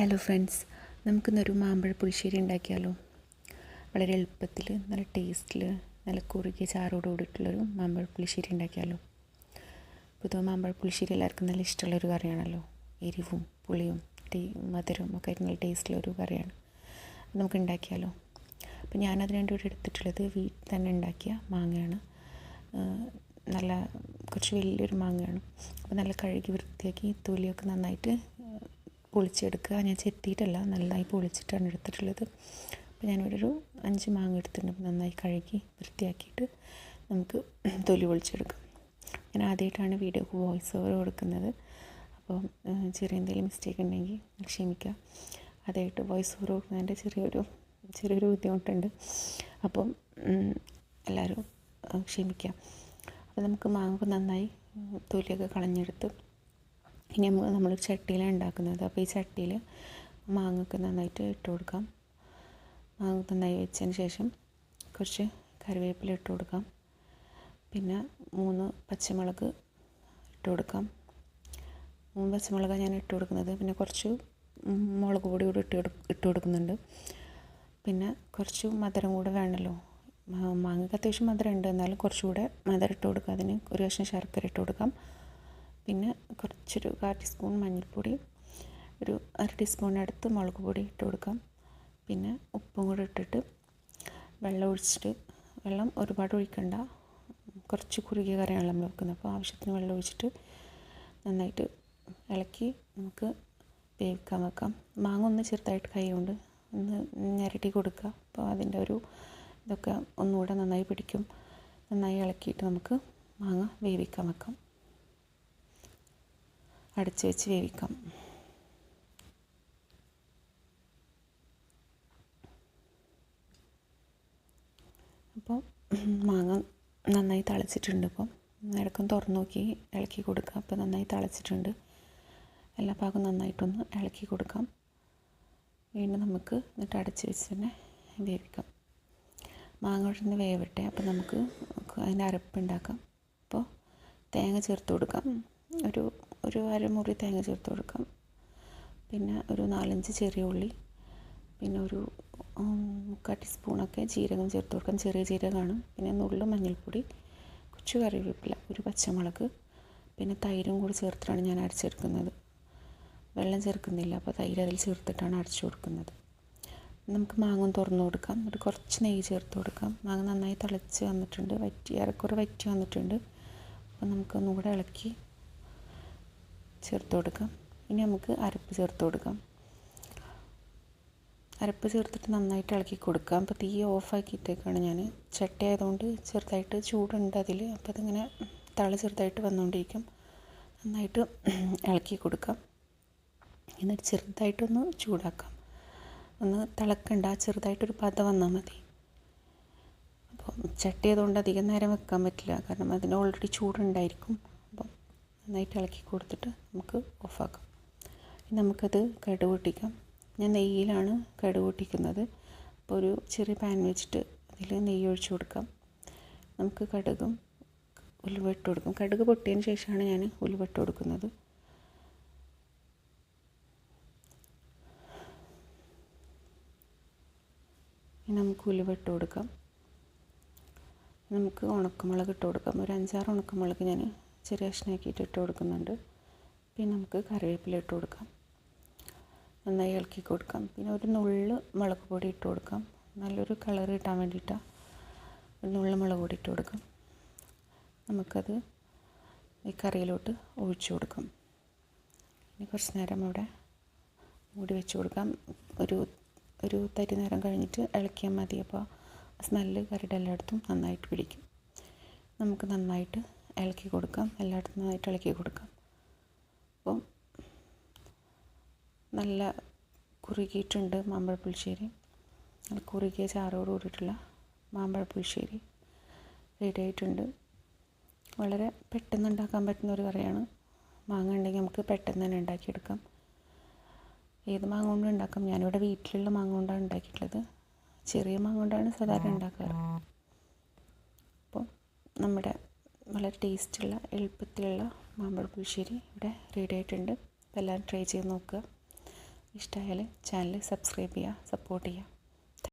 Hello friends, നമുക്കിന്നൊരു മാമ്പഴ പുളിശ്ശേരി ഉണ്ടാക്കിയാലോ. വളരെ എളുപ്പത്തിൽ നല്ല ടേസ്റ്റിൽ നല്ല കുറുകിയ ചാറോട് കൂടിയിട്ടുള്ളൊരു മാമ്പഴ പുളിശ്ശേരി ഉണ്ടാക്കിയാലോ. പൊതുവെ മാമ്പഴ പുളിശ്ശേരി എല്ലാവർക്കും നല്ല ഇഷ്ടമുള്ളൊരു കറിയാണല്ലോ. എരിവും പുളിയും മധുരവും ഒക്കെ ആയിട്ട് നല്ല ടേസ്റ്റുള്ളൊരു കറിയാണ്. നമുക്ക് ഉണ്ടാക്കിയാലോ. അപ്പോൾ ഞാനതിന് വേണ്ടി ഇവിടെ എടുത്തിട്ടുള്ളത് വീട്ടിൽ തന്നെ ഉണ്ടാക്കിയ മാങ്ങയാണ്. നല്ല കുറച്ച് വലിയൊരു മാങ്ങയാണ്. അപ്പോൾ നല്ല കഴുകി വൃത്തിയാക്കി തൊലിയൊക്കെ നന്നായിട്ട് പൊളിച്ചെടുക്കുക. ഞാൻ ചെത്തിയിട്ടല്ല, നന്നായി പൊളിച്ചിട്ടാണ് എടുത്തിട്ടുള്ളത്. അപ്പോൾ ഞാനിവിടെ ഒരു 5 മാങ്ങ എടുത്തിട്ടുണ്ട്. അപ്പോൾ നന്നായി കഴുകി വൃത്തിയാക്കിയിട്ട് നമുക്ക് തൊലി പൊളിച്ചെടുക്കാം. ഞാൻ ആദ്യമായിട്ടാണ് വീഡിയോക്ക് വോയിസ് ഓവർ കൊടുക്കുന്നത്. അപ്പോൾ ചെറിയ എന്തെങ്കിലും മിസ്റ്റേക്ക് ഉണ്ടെങ്കിൽ ക്ഷമിക്കുക. ആദ്യമായിട്ട് വോയിസ് ഓവർ കൊടുക്കുന്നതിൻ്റെ ചെറിയൊരു ബുദ്ധിമുട്ടുണ്ട്. അപ്പം എല്ലാവരും ക്ഷമിക്കുക. അപ്പോൾ നമുക്ക് മാങ്ങ നന്നായി തൊലിയൊക്കെ കളഞ്ഞെടുത്ത് ഇനി നമ്മളൊരു ചട്ടിയിലാണ് ഉണ്ടാക്കുന്നത്. അപ്പോൾ ഈ ചട്ടിയിൽ മാങ്ങയൊക്കെ നന്നായിട്ട് ഇട്ട് കൊടുക്കാം. മാങ്ങ നന്നായി വെച്ചതിന് ശേഷം കുറച്ച് കറിവേപ്പില ഇട്ട് കൊടുക്കാം. പിന്നെ 3 പച്ചമുളക് ഇട്ട് കൊടുക്കാം. 3 പച്ചമുളകാണ് ഞാൻ ഇട്ട് കൊടുക്കുന്നത്. പിന്നെ കുറച്ച് മുളക് പൊടി കൂടി ഇട്ട് കൊടുക്കുന്നുണ്ട്. പിന്നെ കുറച്ച് മധുരം കൂടെ വേണമല്ലോ. മാങ്ങയ്ക്ക് അത്യാവശ്യം മധുരം ഉണ്ട്, എന്നാലും കുറച്ചുകൂടെ മധുരം ഇട്ട് കൊടുക്കാം. അതിന് ഒരു കഷ്ണം ശർക്കര ഇട്ട് കൊടുക്കാം. പിന്നെ കുറച്ചൊരു 1/4 ടീസ്പൂൺ മഞ്ഞൾപ്പൊടി, ഒരു 1/2 ടീസ്പൂൺ അടുത്ത് മുളക് പൊടി ഇട്ട് കൊടുക്കാം. പിന്നെ ഉപ്പും കൂടെ ഇട്ടിട്ട് വെള്ളം ഒരുപാട് ഒഴിക്കണ്ട, കുറച്ച് കുറുകിയ കറിയാണല്ലോ നമ്മൾ വെക്കുന്നത്. അപ്പോൾ ആവശ്യത്തിന് വെള്ളം ഒഴിച്ചിട്ട് നന്നായിട്ട് ഇളക്കി നമുക്ക് വേവിക്കാൻ വെക്കാം. മാങ്ങ ഒന്ന് ചെറുതായിട്ട് കൈ കൊണ്ട് ഒന്ന് ഞെരടി കൊടുക്കുക. അപ്പോൾ അതിൻ്റെ ഇതൊക്കെ ഒന്നുകൂടെ നന്നായി പിടിക്കും. നന്നായി ഇളക്കിയിട്ട് നമുക്ക് മാങ്ങ വേവിക്കാൻ വെക്കാം. അടച്ച് വെച്ച് വേവിക്കാം. അപ്പോൾ മാങ്ങ നന്നായി തിളച്ചിട്ടുണ്ട്. അപ്പോൾ ഇടയ്ക്കും തുറന്ന് നോക്കി ഇളക്കി കൊടുക്കുക. അപ്പോൾ നന്നായി തിളച്ചിട്ടുണ്ട്. എല്ലാ ഭാഗവും നന്നായിട്ടൊന്ന് ഇളക്കി കൊടുക്കാം. വീണ്ടും നമുക്ക് എന്നിട്ട് അടച്ച് വെച്ച് തന്നെ വേവിക്കാം. മാങ്ങ ഇട്ടൊന്ന് വേവട്ടെ. അപ്പോൾ നമുക്ക് അതിൻ്റെ അരപ്പുണ്ടാക്കാം. അപ്പോൾ തേങ്ങ ചേർത്ത് കൊടുക്കാം. ഒരു അരമുറി തേങ്ങ ചേർത്ത് കൊടുക്കാം. പിന്നെ ഒരു 4-5 ചെറിയ ഉള്ളി, പിന്നെ ഒരു 1/4 ടീസ്പൂണൊക്കെ ജീരകം ചേർത്ത് കൊടുക്കാം. ചെറിയ ജീരകമാണ്. പിന്നെ നുള്ളു മഞ്ഞൾപ്പൊടി, കുറച്ച് കറിവേപ്പില, ഒരു പച്ചമുളക്, പിന്നെ തൈരും കൂടി ചേർത്തിട്ടാണ് ഞാൻ അരച്ചെടുക്കുന്നത്. വെള്ളം ചേർക്കുന്നില്ല. അപ്പോൾ തൈര് അതിൽ ചേർത്തിട്ടാണ് അരച്ചു കൊടുക്കുന്നത്. നമുക്ക് മാങ്ങ തുറന്ന് കൊടുക്കാം. എന്നിട്ട് കുറച്ച് നെയ്യ് ചേർത്ത് കൊടുക്കാം. മാങ്ങ നന്നായി തിളച്ച് വന്നിട്ടുണ്ട്, ഏറെക്കുറെ വറ്റി വന്നിട്ടുണ്ട്. അപ്പോൾ നമുക്കൊന്നുകൂടെ ഇളക്കി ചേർത്ത് കൊടുക്കാം. ഇനി നമുക്ക് അരപ്പ് ചേർത്ത് കൊടുക്കാം. അരപ്പ് ചേർത്തിട്ട് നന്നായിട്ട് ഇളക്കി കൊടുക്കാം. അപ്പോൾ തീ ഓഫാക്കിയിട്ടേക്കാണ് ഞാൻ. ചട്ടി ആയതുകൊണ്ട് ചെറുതായിട്ട് ചൂടുണ്ട് അതിൽ. അപ്പോൾ അതിങ്ങനെ ചെറുതായിട്ട് വന്നുകൊണ്ടിരിക്കും. നന്നായിട്ട് ഇളക്കി കൊടുക്കാം. എന്നിട്ട് ചെറുതായിട്ടൊന്ന് ചൂടാക്കാം. ഒന്ന് തിളക്കണ്ട, ചെറുതായിട്ടൊരു പത വന്നാൽ മതി. അപ്പോൾ ചട്ടി ആയതുകൊണ്ട് അധികം നേരം വെക്കാൻ പറ്റില്ല, കാരണം അതിന് ഓൾറെഡി ചൂടുണ്ടായിരിക്കും. അപ്പം നന്നായിട്ട് ഇളക്കി കൊടുത്തിട്ട് നമുക്ക് ഓഫാക്കാം. നമുക്കത് കടുക് പൊട്ടിക്കാം. ഞാൻ നെയ്യിലാണ് കടുക് പൊട്ടിക്കുന്നത്. അപ്പോൾ ഒരു ചെറിയ പാൻ വെച്ചിട്ട് അതിൽ നെയ്യ് ഒഴിച്ച് കൊടുക്കാം. നമുക്ക് കടുകും ഉലുവ ഇട്ട് കൊടുക്കും. കടുക് പൊട്ടിയതിന് ശേഷമാണ് ഞാൻ ഉലുവ ഇട്ട് കൊടുക്കുന്നത്. നമുക്ക് ഉലുവ ഇട്ട് കൊടുക്കാം. നമുക്ക് ഉണക്കമുളക് ഇട്ട് കൊടുക്കാം. ഒരു 5-6 ഉണക്കമുളക് ഞാൻ ചെറിയ കഷ്ണമാക്കിയിട്ട് ഇട്ട് കൊടുക്കുന്നുണ്ട്. പിന്നെ നമുക്ക് കറിവേപ്പില ഇട്ട് കൊടുക്കാം. നന്നായി ഇളക്കി കൊടുക്കാം. പിന്നെ ഒരു നുള്ള് മുളക് പൊടി ഇട്ട് കൊടുക്കാം. നല്ലൊരു കളർ കിട്ടാൻ വേണ്ടിയിട്ടാണ് ഒരു നുള്ള് മുളക് പൊടി ഇട്ട് കൊടുക്കാം. നമുക്കത് ഈ കറിയിലോട്ട് ഒഴിച്ചു കൊടുക്കാം. ഇനി കുറച്ച് നേരം അവിടെ മൂടി വെച്ച് കൊടുക്കാം. ഒരു തരി നേരം കഴിഞ്ഞിട്ട് ഇളക്കിയാൽ മതി. അപ്പോൾ സ്മെല്ല് കറിയുടെ എല്ലായിടത്തും നന്നായിട്ട് പിടിക്കും. നമുക്ക് നന്നായിട്ട് ഇളക്കി കൊടുക്കാം. എല്ലായിടത്തും നന്നായിട്ട് ഇളക്കി കൊടുക്കാം. അപ്പോൾ നല്ല കുറുകിയിട്ടുണ്ട് മാമ്പഴ പുളിശ്ശേരി. നല്ല കുറുകിയ ചാറോട് കൂടിയിട്ടുള്ള മാമ്പഴ പുളിശ്ശേരി റെഡി ആയിട്ടുണ്ട്. വളരെ പെട്ടെന്ന് ഉണ്ടാക്കാൻ പറ്റുന്ന ഒരു കറിയാണ്. മാങ്ങ ഉണ്ടെങ്കിൽ നമുക്ക് പെട്ടെന്ന് തന്നെ ഉണ്ടാക്കിയെടുക്കാം. ഏത് മാങ്ങ കൊണ്ടും ഉണ്ടാക്കാം. ഞാനിവിടെ വീട്ടിലുള്ള മാങ്ങ കൊണ്ടാണ് ഉണ്ടാക്കിയിട്ടുള്ളത്. ചെറിയ മാങ്ങ കൊണ്ടാണ് സാധാരണ ഉണ്ടാക്കാറ്. അപ്പോൾ നമ്മുടെ വളരെ ടേസ്റ്റുള്ള എളുപ്പത്തിലുള്ള മാമ്പഴ പുളിശ്ശേരി ഇവിടെ റെഡി ആയിട്ടുണ്ട്. അപ്പോൾ എല്ലാവരും ട്രൈ ചെയ്ത് നോക്കുക. ഇഷ്ടമായാൽ ചാനൽ സബ്സ്ക്രൈബ് ചെയ്യുക, സപ്പോർട്ട് ചെയ്യുക.